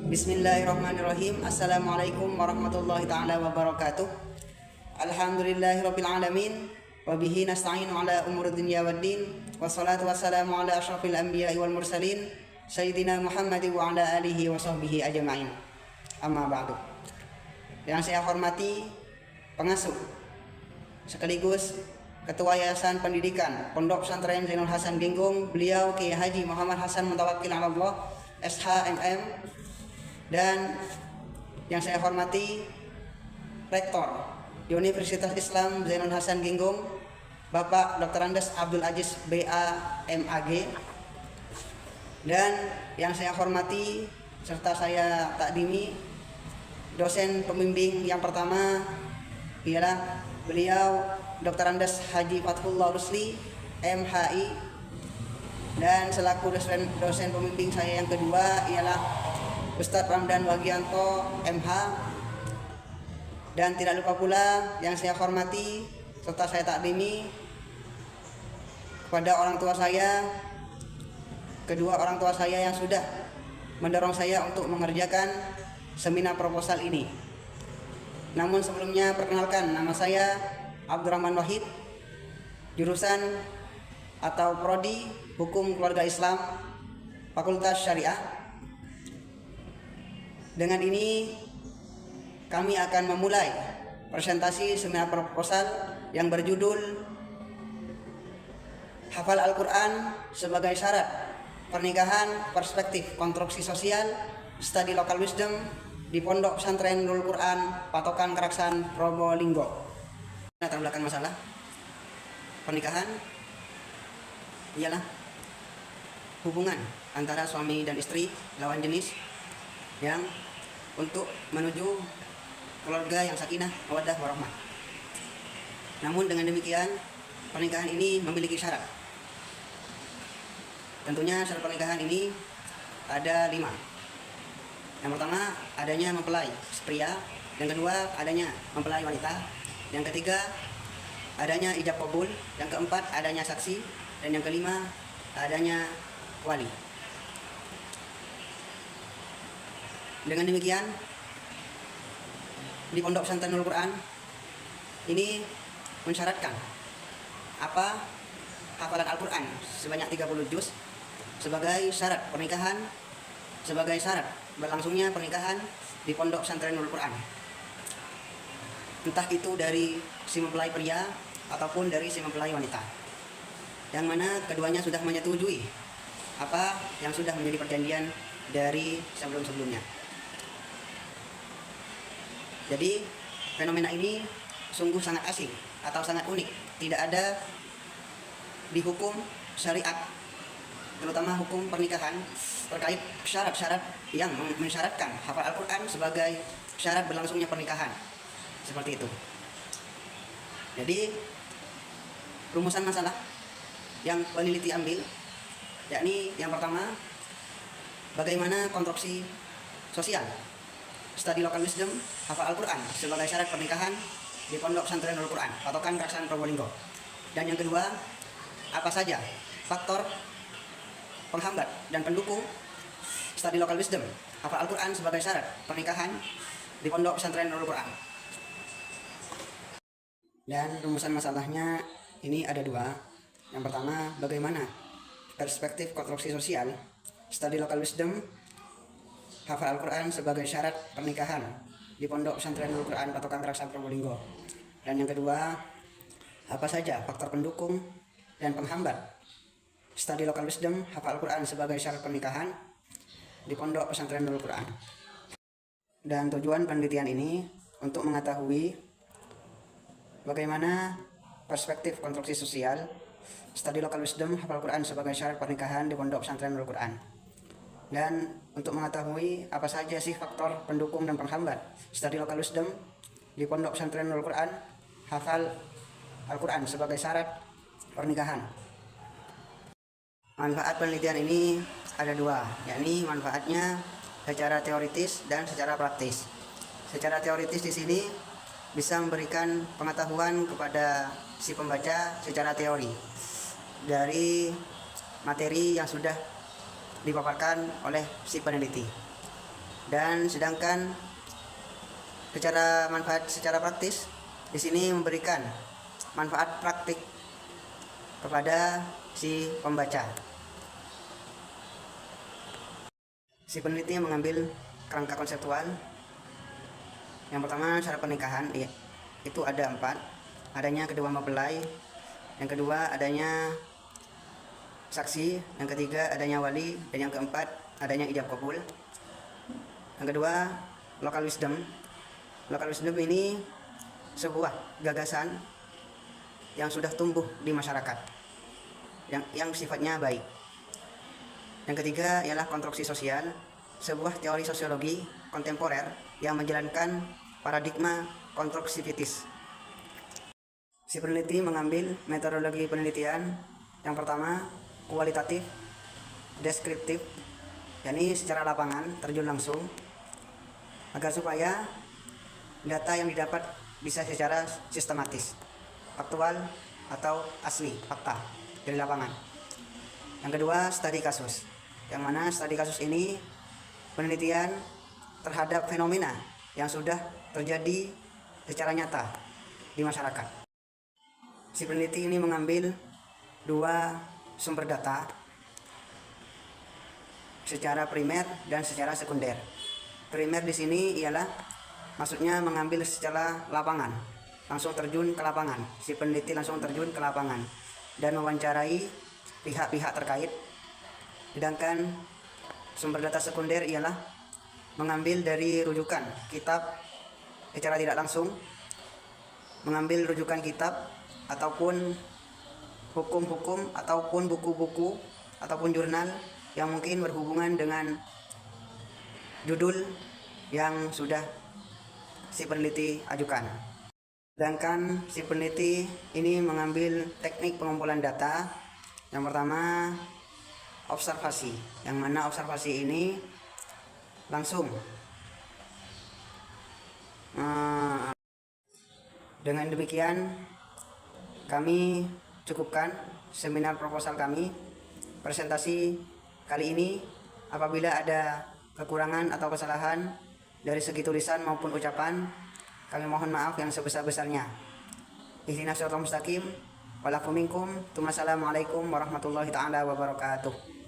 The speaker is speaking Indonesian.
Bismillahirrahmanirrahim. Assalamualaikum warahmatullahi ta'ala wabarakatuh. Alhamdulillahirabbil alamin wa bihi nasta'inu ala umuri dunya waddin. Wassalatu wassalamu ala asyrafil anbiya'i wal mursalin sayyidina Muhammadin wa ala alihi wa sahbihi ajma'in. Amma ba'du. Yang saya hormati pengasuh sekaligus Ketua Yayasan Pendidikan Pondok Pesantren Zainul Hasan Genggong, beliau Kiai Haji Muhammad Hasan Mutawakkil 'ala Allah SHMM, dan yang saya hormati Rektor Universitas Islam Zainul Hasan Genggong, Bapak Dr. Andes Abdul Aziz BA MAG, dan yang saya hormati serta saya takdimi dosen pembimbing yang pertama ialah beliau Dr. Andes Haji Fathullah Rusli MHI, dan selaku dosen pembimbing saya yang kedua ialah Ustadz Ramdan Wagianto MH, dan tidak lupa pula yang saya hormati serta saya takdimi kepada orang tua saya, kedua orang tua saya yang sudah mendorong saya untuk mengerjakan seminar proposal ini. Namun sebelumnya perkenalkan, nama saya Abdurrahman Wahid, jurusan atau Prodi Hukum Keluarga Islam, Fakultas Syariah. Dengan ini kami akan memulai presentasi seminar proposal yang berjudul Hafal Al-Quran sebagai syarat pernikahan, perspektif konstruksi sosial, studi local wisdom di Pondok Pesantren Nurul Quran, Patokan Keraksan, Probolinggo. Latar belakang masalah pernikahan ialah hubungan antara suami dan istri lawan jenis yang untuk menuju keluarga yang sakinah, mawaddah, warahmah. Namun dengan demikian pernikahan ini memiliki syarat. Tentunya syarat pernikahan ini ada 5. Yang pertama adanya mempelai pria, yang kedua adanya mempelai wanita, yang ketiga adanya ijab qabul, yang keempat adanya saksi, dan yang kelima adanya wali. Dengan demikian di Pondok Pesantren Nurul Quran ini mensyaratkan apa? Hafalan Al-Quran sebanyak 30 juz sebagai syarat pernikahan, sebagai syarat berlangsungnya pernikahan di Pondok Pesantren Nurul Quran. Entah itu dari si mempelai pria ataupun dari si mempelai wanita, yang mana keduanya sudah menyetujui apa yang sudah menjadi perjanjian dari sebelum-sebelumnya. Jadi fenomena ini sungguh sangat asing atau sangat unik, tidak ada di hukum syariat, terutama hukum pernikahan, terkait syarat-syarat yang mensyaratkan hafal Al-Quran sebagai syarat berlangsungnya pernikahan. Seperti itu. Jadi rumusan masalah yang peneliti ambil yakni yang pertama, bagaimana konstruksi sosial studi local wisdom hafal Al-Quran sebagai syarat pernikahan di Pondok Pesantren Nurul Quran, Patokan Keraksan, Probolinggo. Dan yang kedua, apa saja faktor penghambat dan pendukung studi local wisdom hafal Al-Quran sebagai syarat pernikahan di Pondok Pesantren Nurul Quran. Dan rumusan masalahnya ini ada 2. Yang pertama, bagaimana perspektif konstruksi sosial studi local wisdom hafal Al-Quran sebagai syarat pernikahan di Pondok Pesantren Nurul Quran, Patokan Keraksan, Probolinggo. Dan yang kedua, apa saja faktor pendukung dan penghambat studi local wisdom hafal Al-Quran sebagai syarat pernikahan di Pondok Pesantren Nurul Quran. Dan tujuan penelitian ini untuk mengetahui bagaimana perspektif konstruksi sosial studi local wisdom hafal Al-Quran sebagai syarat pernikahan di Pondok Pesantren Nurul Quran, dan untuk mengetahui apa saja sih faktor pendukung dan penghambat studi local wisdom di Pondok Pesantren Nurul Quran hafal Al-Quran sebagai syarat pernikahan. Manfaat penelitian ini ada 2, yakni manfaatnya secara teoritis dan secara praktis. Secara teoritis di sini bisa memberikan pengetahuan kepada si pembaca secara teori dari materi yang sudah dipaparkan oleh si peneliti. Dan sedangkan secara manfaat secara praktis di sini memberikan manfaat praktik kepada si pembaca. Si peneliti mengambil kerangka konseptual. Yang pertama syarat pernikahan, itu ada 4. Adanya kedua mempelai, yang kedua adanya saksi, yang ketiga adanya wali, dan yang keempat adanya ijab kabul. Yang kedua local wisdom. Local wisdom ini sebuah gagasan yang sudah tumbuh di masyarakat yang sifatnya baik. Yang ketiga ialah konstruksi sosial, sebuah teori sosiologi kontemporer yang menjalankan paradigma konstruktivitis. Si peneliti mengambil metodologi penelitian yang pertama kualitatif deskriptif, yakni secara lapangan terjun langsung, agar supaya data yang didapat bisa secara sistematis, faktual atau asli, fakta dari lapangan. Yang kedua studi kasus, yang mana studi kasus ini penelitian terhadap fenomena yang sudah terjadi secara nyata di masyarakat. Si peneliti ini mengambil 2 sumber data secara primer dan secara sekunder. Primer di sini ialah maksudnya mengambil secara lapangan, langsung terjun ke lapangan. Si peneliti langsung terjun ke lapangan dan mewawancarai pihak-pihak terkait. Sedangkan sumber data sekunder ialah mengambil dari rujukan kitab secara tidak langsung, mengambil rujukan kitab ataupun hukum-hukum ataupun buku-buku ataupun jurnal yang mungkin berhubungan dengan judul yang sudah si peneliti ajukan. Sedangkan si peneliti ini mengambil teknik pengumpulan data. Yang pertama observasi, yang mana observasi ini langsung dengan demikian kami cukupkan seminar proposal kami presentasi kali ini. Apabila ada kekurangan atau kesalahan dari segi tulisan maupun ucapan, kami mohon maaf yang sebesar-besarnya. Ihdinas siratal mustaqim. Walakum minkum. Assalamualaikum warahmatullahi taala wabarakatuh.